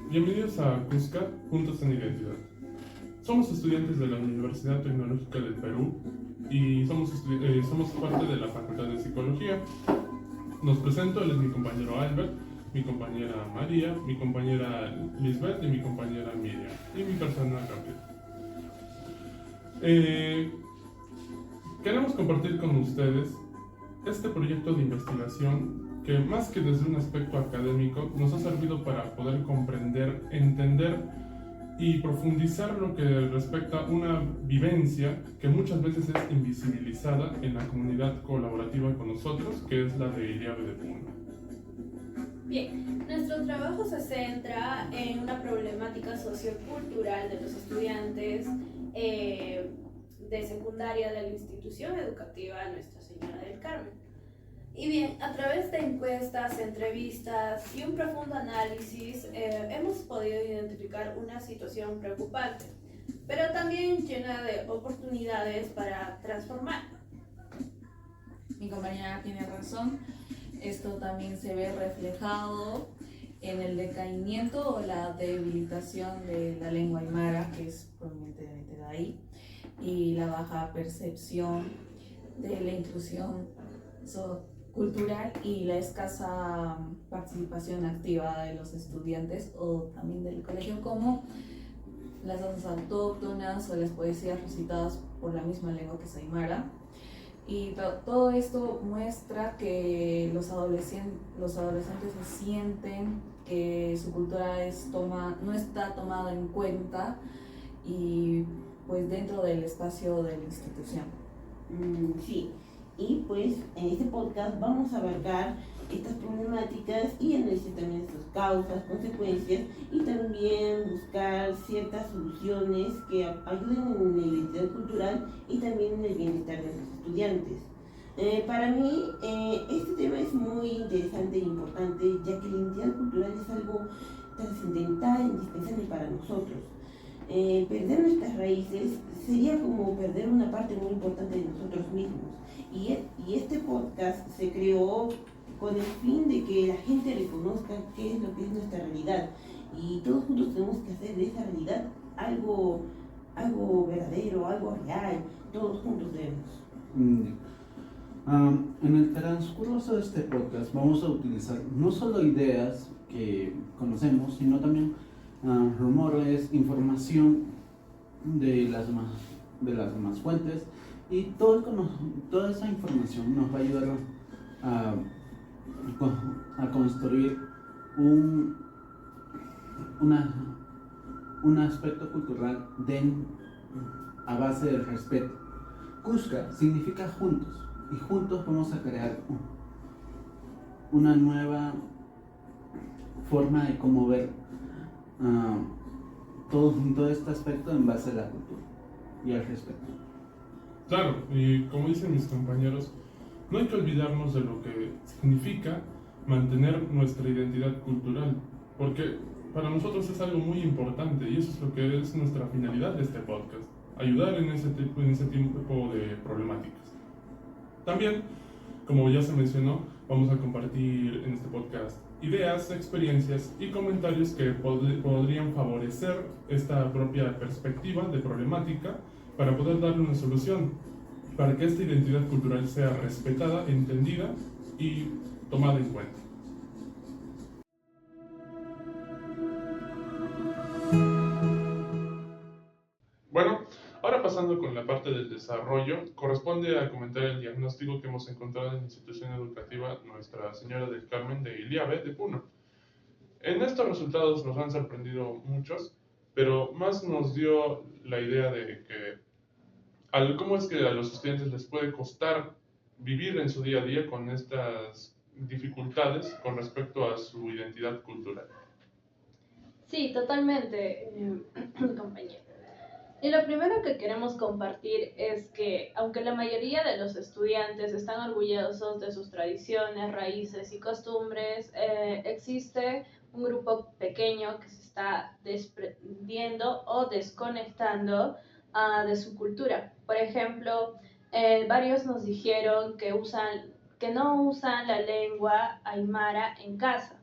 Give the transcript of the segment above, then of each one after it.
Bienvenidos a Cusca, Juntos en Identidad. Somos estudiantes de la Universidad Tecnológica del Perú y somos parte de la Facultad de Psicología. Nos presento, él es mi compañero Albert, mi compañera María, mi compañera Lisbeth y mi compañera Miriam, y mi persona Gabriel. Queremos compartir con ustedes este proyecto de investigación que, más que desde un aspecto académico, nos ha servido para poder comprender, entender y profundizar lo que respecta a una vivencia que muchas veces es invisibilizada en la comunidad colaborativa con nosotros, que es la de Iliabe de Puno. Bien, nuestro trabajo se centra en una problemática sociocultural de los estudiantes de secundaria de la institución educativa Nuestra Señora del Carmen. Y bien, a través de encuestas, entrevistas y un profundo análisis hemos podido identificar una situación preocupante, pero también llena de oportunidades para transformar. Mi compañera tiene razón, esto también se ve reflejado en el decaimiento o la debilitación de la lengua aymara, que es proveniente de ahí, y la baja percepción de la inclusión cultural y la escasa participación activa de los estudiantes o también del colegio, como las danzas autóctonas o las poesías recitadas por la misma lengua que es aymara. Y todo esto muestra que los adolescentes se sienten que su cultura no está tomada en cuenta y pues dentro del espacio de la institución. Sí, y pues en este podcast vamos a abarcar estas problemáticas y analizar también sus causas, consecuencias y también buscar ciertas soluciones que ayuden en la identidad cultural y también en el bienestar de los estudiantes. Para mí este tema es muy interesante e importante, ya que la identidad cultural es algo trascendental e indispensable para nosotros. Perder nuestras raíces sería como perder una parte muy importante de nosotros mismos. Y este podcast se creó con el fin de que la gente reconozca qué es lo que es nuestra realidad. Y todos juntos tenemos que hacer de esa realidad algo verdadero, algo real. Todos juntos debemos. En el transcurso de este podcast vamos a utilizar no solo ideas que conocemos, sino también rumores, información de las demás fuentes, y toda esa información nos va a ayudar a construir un aspecto cultural a base del respeto. Cusca significa juntos, y juntos vamos a crear una nueva forma de cómo ver todo este aspecto en base a la cultura y al respeto. Claro, y como dicen mis compañeros, no hay que olvidarnos de lo que significa mantener nuestra identidad cultural, porque para nosotros es algo muy importante y eso es lo que es nuestra finalidad de este podcast, ayudar en ese tipo de problemáticas. También, como ya se mencionó, vamos a compartir en este podcast ideas, experiencias y comentarios que podrían favorecer esta propia perspectiva de problemática para poder darle una solución, para que esta identidad cultural sea respetada, entendida y tomada en cuenta. Bueno, ahora pasando con la parte del desarrollo, corresponde a comentar el diagnóstico que hemos encontrado en la institución educativa Nuestra Señora del Carmen de Iliabe de Puno. En estos resultados nos han sorprendido muchos, pero más nos dio la idea de que cómo es que a los estudiantes les puede costar vivir en su día a día con estas dificultades con respecto a su identidad cultural. Sí, totalmente, compañero. Y lo primero que queremos compartir es que, aunque la mayoría de los estudiantes están orgullosos de sus tradiciones, raíces y costumbres, existe un grupo pequeño que se está desprendiendo o desconectando de su cultura. Por ejemplo, varios nos dijeron que no usan la lengua aymara en casa,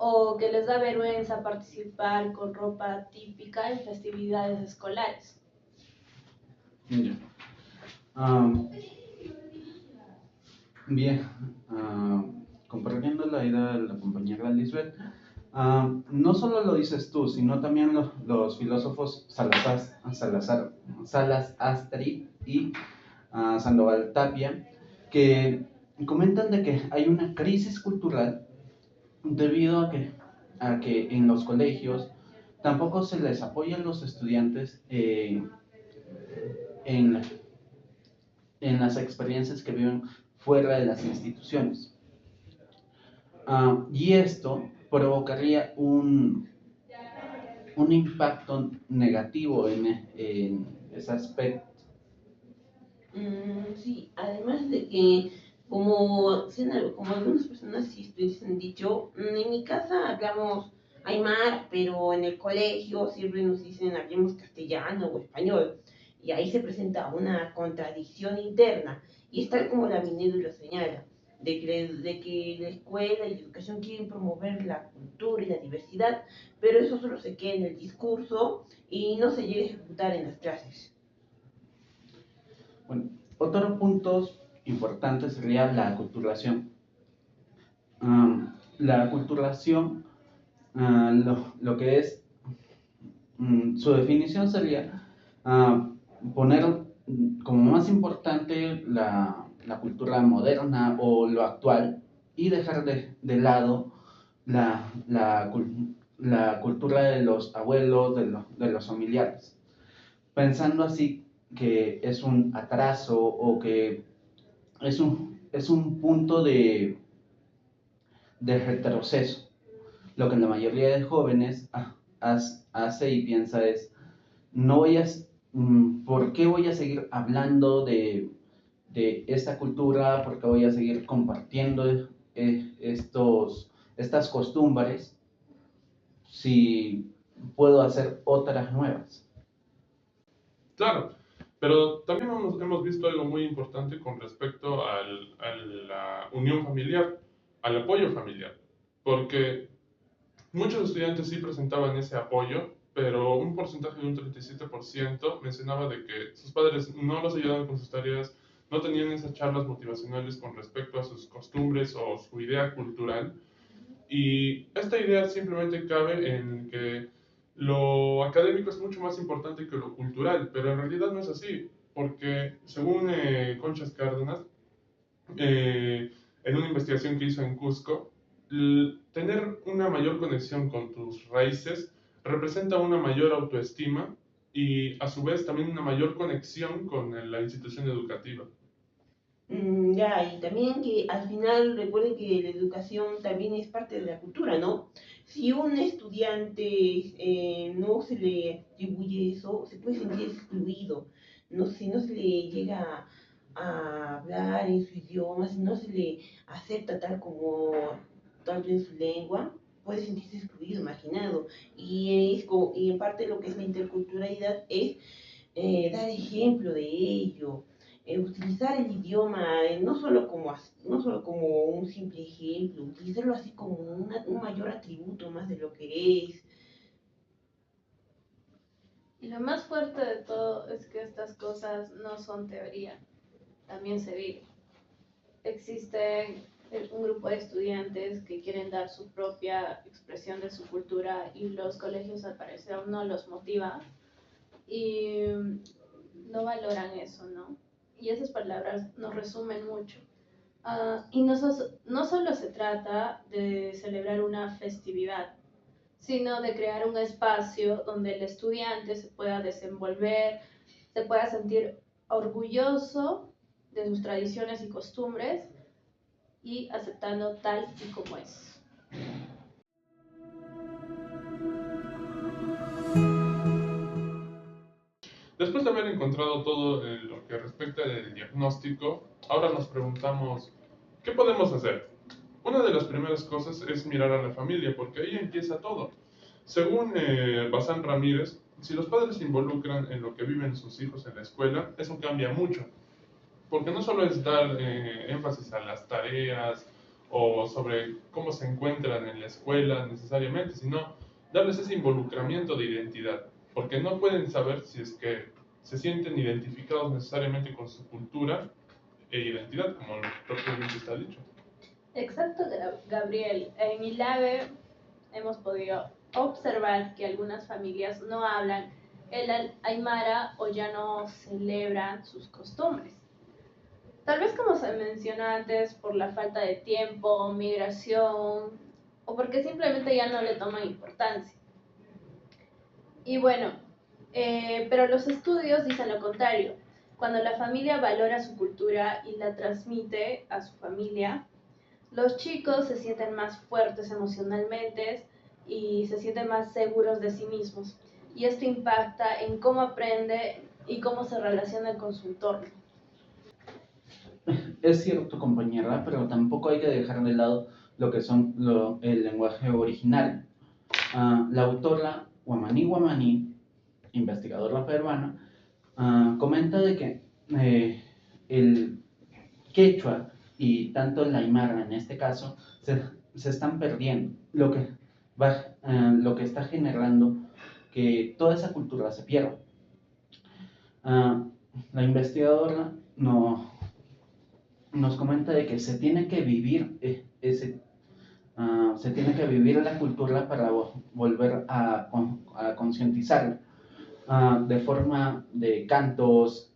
o que les da vergüenza participar con ropa típica en festividades escolares. Ya. Am, Bien, compartiendo la idea de la compañera Lisbeth, no solo lo dices tú, sino también los filósofos Salas Astri y Sandoval Tapia, que comentan de que hay una crisis cultural debido a que en los colegios tampoco se les apoya a los estudiantes en, en las experiencias que viven fuera de las instituciones. Y esto provocaría un impacto negativo en ese aspecto. Sí, además de que, como, como algunas personas y estudiantes han dicho, en mi casa hablamos aymara, pero en el colegio siempre nos dicen hablemos castellano o español. Y ahí se presenta una contradicción interna. Y es tal como la Minedu lo señala, de que la escuela y la educación quieren promover la cultura y la diversidad, pero eso solo se queda en el discurso y no se llega a ejecutar en las clases. Bueno, otro punto importante sería la aculturación. La aculturación, lo que es, su definición sería poner como más importante la cultura moderna o lo actual y dejar de lado la cultura de los abuelos, de los familiares, pensando así que es un atraso o que es un punto de retroceso. Lo que la mayoría de jóvenes hace y piensa es, no voy a, ¿por qué voy a seguir hablando de esta cultura? ¿Por qué voy a seguir compartiendo estas costumbres si puedo hacer otras nuevas? Claro, pero también hemos visto algo muy importante con respecto a la unión familiar, al apoyo familiar, porque muchos estudiantes sí presentaban ese apoyo, pero un porcentaje de un 37% mencionaba de que sus padres no los ayudaban con sus tareas, no tenían esas charlas motivacionales con respecto a sus costumbres o su idea cultural. Y esta idea simplemente cabe en que lo académico es mucho más importante que lo cultural, pero en realidad no es así, porque según Conchas Cárdenas, en una investigación que hizo en Cusco, tener una mayor conexión con tus raíces representa una mayor autoestima y a su vez también una mayor conexión con la institución educativa. Ya, y también que al final recuerden que la educación también es parte de la cultura, ¿no? Si un estudiante no se le atribuye eso, se puede sentir excluido, no, si no se le llega a hablar en su idioma, si no se le acepta tal vez su lengua, puede sentirse excluido, marginado. Y en parte lo que es la interculturalidad es dar ejemplo de ello, utilizar el idioma no solo como un simple ejemplo, utilizarlo así como un mayor atributo más de lo que es. Y lo más fuerte de todo es que estas cosas no son teoría, también se vive. Existe un grupo de estudiantes que quieren dar su propia expresión de su cultura y los colegios al parecer no los motivan y no valoran eso, ¿no? Y esas palabras nos resumen mucho. Y no solo se trata de celebrar una festividad, sino de crear un espacio donde el estudiante se pueda desenvolver, se pueda sentir orgulloso de sus tradiciones y costumbres y aceptando tal y como es. Después de haber encontrado todo lo que respecta del diagnóstico, ahora nos preguntamos, ¿qué podemos hacer? Una de las primeras cosas es mirar a la familia, porque ahí empieza todo. Según Bazán Ramírez, si los padres se involucran en lo que viven sus hijos en la escuela, eso cambia mucho. Porque no solo es dar énfasis a las tareas o sobre cómo se encuentran en la escuela necesariamente, sino darles ese involucramiento de identidad, porque no pueden saber si es que se sienten identificados necesariamente con su cultura e identidad, como propiamente está dicho. Exacto, Gabriel. En ILABE hemos podido observar que algunas familias no hablan el aymara o ya no celebran sus costumbres. Tal vez como se mencionó antes, por la falta de tiempo, migración o porque simplemente ya no le toman importancia. Y bueno, pero los estudios dicen lo contrario. Cuando la familia valora su cultura y la transmite a su familia, los chicos se sienten más fuertes emocionalmente y se sienten más seguros de sí mismos. Y esto impacta en cómo aprende y cómo se relaciona con su entorno. Es cierto, compañera, pero tampoco hay que dejar de lado lo que son el lenguaje original. La autora Wamani Wamani, investigadora peruana, comenta de que el quechua y tanto el aymara en este caso se están perdiendo, lo que está generando que toda esa cultura se pierda. La investigadora nos comenta de que se tiene que vivir se tiene que vivir la cultura para volver a concientizarla, de forma de cantos,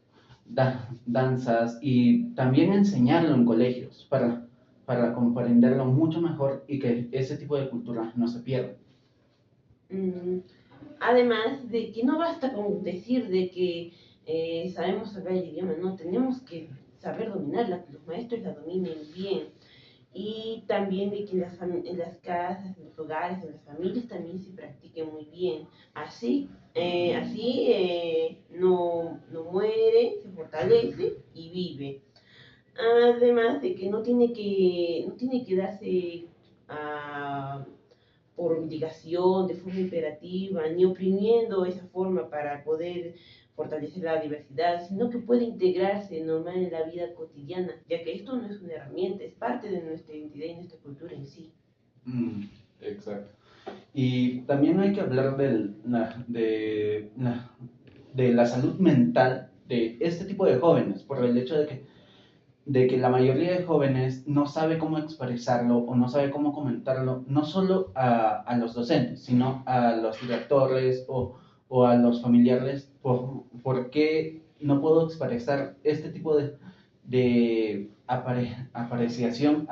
danzas y también enseñarlo en colegios para comprenderlo mucho mejor y que ese tipo de cultura no se pierda. Además de que no basta con decir de que sabemos hablar el idioma, no, tenemos que saber dominarla, que los maestros la dominen bien. Y también de que en las casas, en los hogares, en las familias también se practique muy bien. Así no muere, se fortalece y vive. Además de que no tiene que darse por obligación, de forma imperativa, ni oprimiendo esa forma para poder fortalecer la diversidad, sino que puede integrarse normal en la vida cotidiana, ya que esto no es una herramienta, es parte de nuestra identidad y nuestra cultura en sí. Exacto. Y también hay que hablar de la salud mental de este tipo de jóvenes, por el hecho de que la mayoría de jóvenes no sabe cómo expresarlo o no sabe cómo comentarlo, no solo a los docentes, sino a los directores o a los familiares, por qué no puedo expresar este tipo de apreciación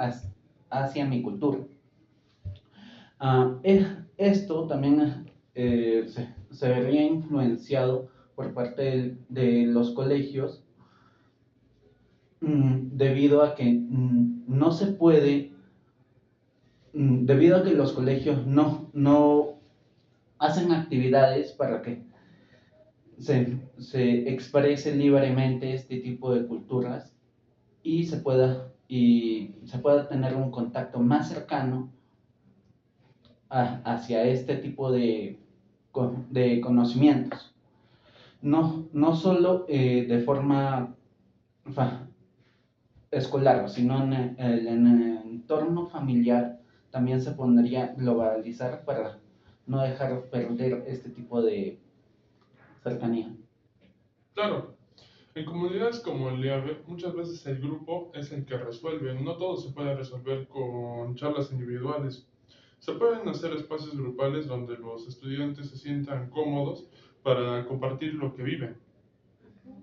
hacia mi cultura. Esto también se vería influenciado por parte de los colegios, debido a que no se puede, debido a que los colegios no hacen actividades para que se exprese libremente este tipo de culturas y se pueda tener un contacto más cercano hacia este tipo de conocimientos. No solo de forma escolar, sino en el entorno familiar también se pondría globalizar para no dejar perder este tipo de cercanía. Claro, en comunidades como el IABE, muchas veces el grupo es el que resuelve. No todo se puede resolver con charlas individuales. Se pueden hacer espacios grupales donde los estudiantes se sientan cómodos para compartir lo que viven.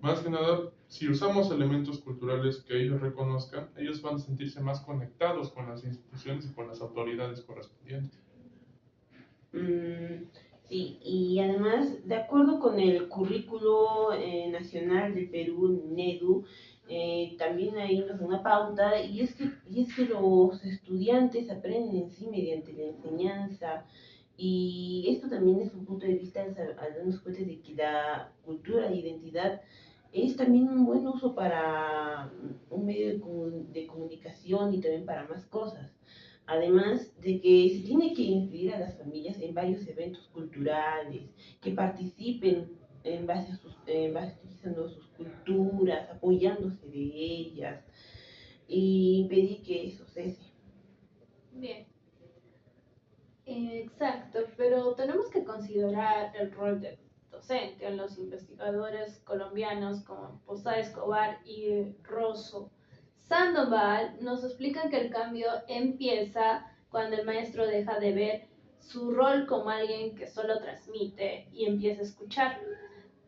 Más que nada, si usamos elementos culturales que ellos reconozcan, ellos van a sentirse más conectados con las instituciones y con las autoridades correspondientes. Sí, y además, de acuerdo con el currículo nacional del Perú, NEDU, también ahí nos da una pauta, y es que los estudiantes aprenden en sí mediante la enseñanza, y esto también es un punto de vista al darnos cuenta de que la cultura e identidad es también un buen uso para un medio de comunicación y también para más cosas. Además de que se tiene que incluir a las familias en varios eventos culturales, que participen utilizando sus culturas, apoyándose de ellas, y impedir que eso cese. Bien, exacto, pero tenemos que considerar el rol del docente. Los investigadores colombianos como Posada Escobar y Rosso Sandoval nos explican que el cambio empieza cuando el maestro deja de ver su rol como alguien que solo transmite y empieza a escuchar.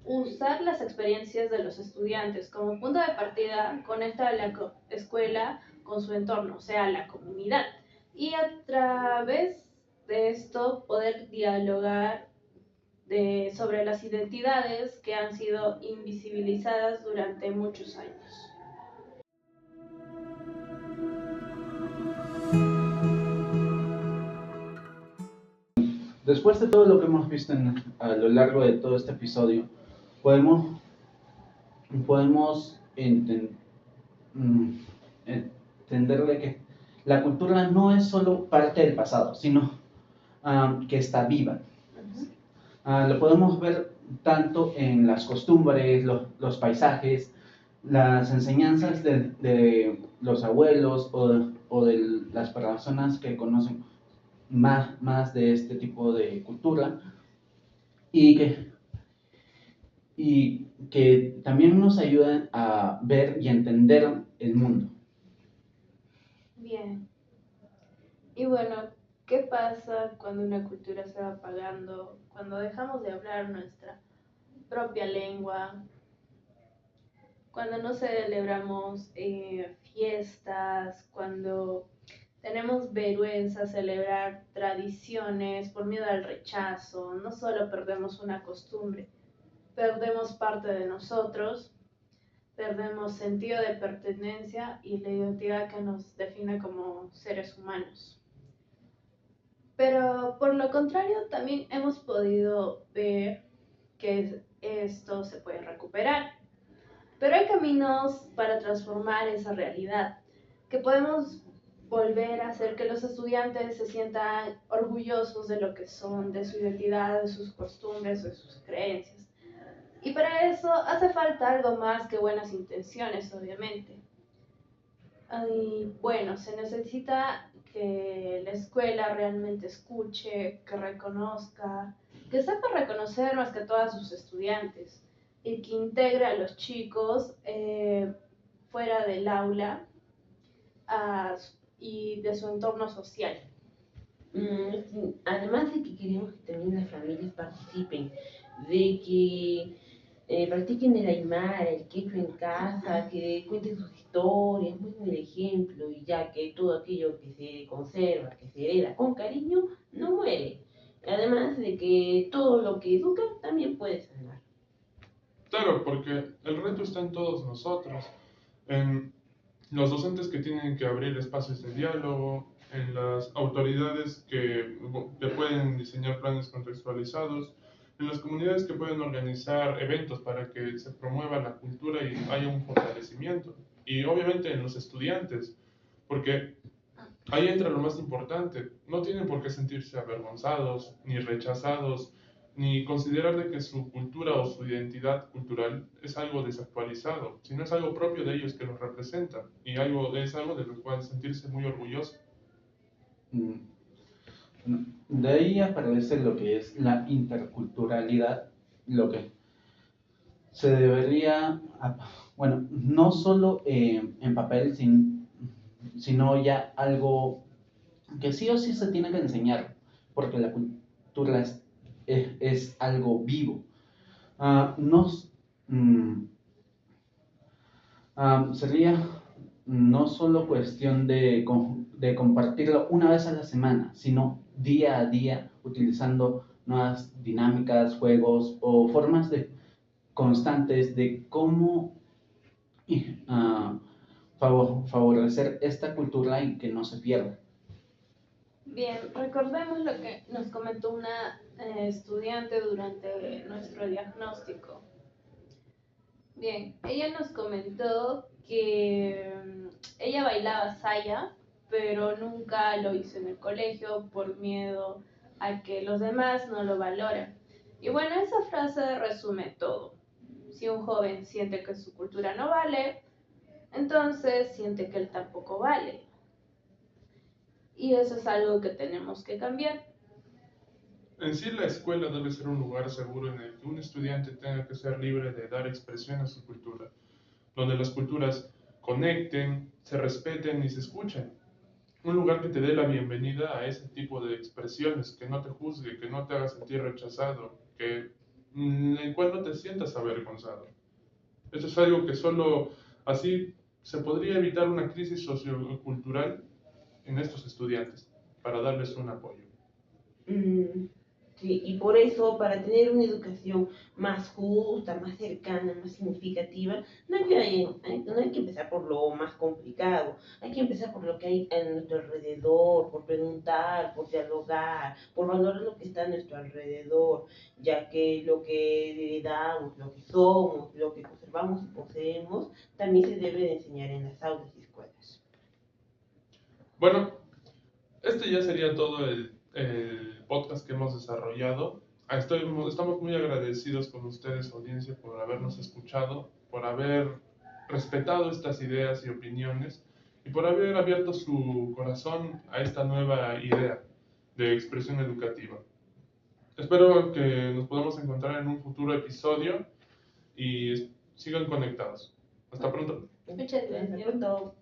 Usar las experiencias de los estudiantes como punto de partida conecta a la escuela con su entorno, o sea, la comunidad. Y a través de esto poder dialogar sobre las identidades que han sido invisibilizadas durante muchos años. Después de todo lo que hemos visto a lo largo de todo este episodio, podemos, podemos entenderle que la cultura no es solo parte del pasado, sino que está viva. Lo podemos ver tanto en las costumbres, paisajes, las enseñanzas de los abuelos o de las personas que conocen más de este tipo de cultura y que también nos ayudan a ver y entender el mundo. Bien. Y bueno, ¿qué pasa cuando una cultura se va apagando? Cuando dejamos de hablar nuestra propia lengua, cuando no celebramos fiestas, cuando tenemos vergüenza celebrar tradiciones por miedo al rechazo, no solo perdemos una costumbre, perdemos parte de nosotros, perdemos sentido de pertenencia y la identidad que nos define como seres humanos. Pero por lo contrario, también hemos podido ver que esto se puede recuperar. Pero hay caminos para transformar esa realidad, que podemos volver a hacer que los estudiantes se sientan orgullosos de lo que son, de su identidad, de sus costumbres, de sus creencias. Y para eso hace falta algo más que buenas intenciones, obviamente. Y bueno, se necesita que la escuela realmente escuche, que reconozca, que sepa reconocer más que todas sus estudiantes y que integre a los chicos fuera del aula y de su entorno social. Sí. Además de que queremos que también las familias participen, de que practiquen el aymara, el quechua en casa, que cuenten sus historias, muestren el ejemplo, y ya que todo aquello que se conserva, que se hereda con cariño, no muere. Además de que todo lo que educa también puede sanar. Claro, porque el reto está en todos nosotros, en los docentes que tienen que abrir espacios de diálogo, en las autoridades que pueden diseñar planes contextualizados, en las comunidades que pueden organizar eventos para que se promueva la cultura y haya un fortalecimiento. Y obviamente en los estudiantes, porque ahí entra lo más importante. No tienen por qué sentirse avergonzados, ni rechazados, ni considerar de que su cultura o su identidad cultural es algo desactualizado, sino es algo propio de ellos que los representa y es algo de lo cual sentirse muy orgulloso. De ahí aparece lo que es la interculturalidad, lo que se debería, bueno, no solo en papel, sino ya algo que sí o sí se tiene que enseñar, porque la cultura es algo vivo. Nos, sería no solo cuestión de compartirlo una vez a la semana, sino día a día utilizando nuevas dinámicas, juegos o formas constantes de cómo favorecer esta cultura y que no se pierda. Bien, recordemos lo que nos comentó una estudiante durante nuestro diagnóstico. Bien, ella nos comentó que ella bailaba saya, pero nunca lo hizo en el colegio por miedo a que los demás no lo valoren. Y bueno, esa frase resume todo. Si un joven siente que su cultura no vale, entonces siente que él tampoco vale. Y eso es algo que tenemos que cambiar. En sí, la escuela debe ser un lugar seguro en el que un estudiante tenga que ser libre de dar expresión a su cultura, donde las culturas conecten, se respeten y se escuchen. Un lugar que te dé la bienvenida a ese tipo de expresiones, que no te juzgue, que no te haga sentir rechazado, en el cual no te sientas avergonzado. Eso es algo que solo así se podría evitar una crisis sociocultural en estos estudiantes, para darles un apoyo. Sí, y por eso, para tener una educación más justa, más cercana, más significativa, no hay que empezar por lo más complicado, hay que empezar por lo que hay a nuestro alrededor, por preguntar, por dialogar, por valorar lo que está a nuestro alrededor, ya que lo que heredamos, lo que somos, lo que conservamos y poseemos, también se debe de enseñar en las aulas y escuelas. Bueno, este ya sería todo el podcast que hemos desarrollado. Estamos muy agradecidos con ustedes, audiencia, por habernos escuchado, por haber respetado estas ideas y opiniones y por haber abierto su corazón a esta nueva idea de expresión educativa. Espero que nos podamos encontrar en un futuro episodio y sigan conectados. Hasta pronto. Muchas gracias. Hasta pronto.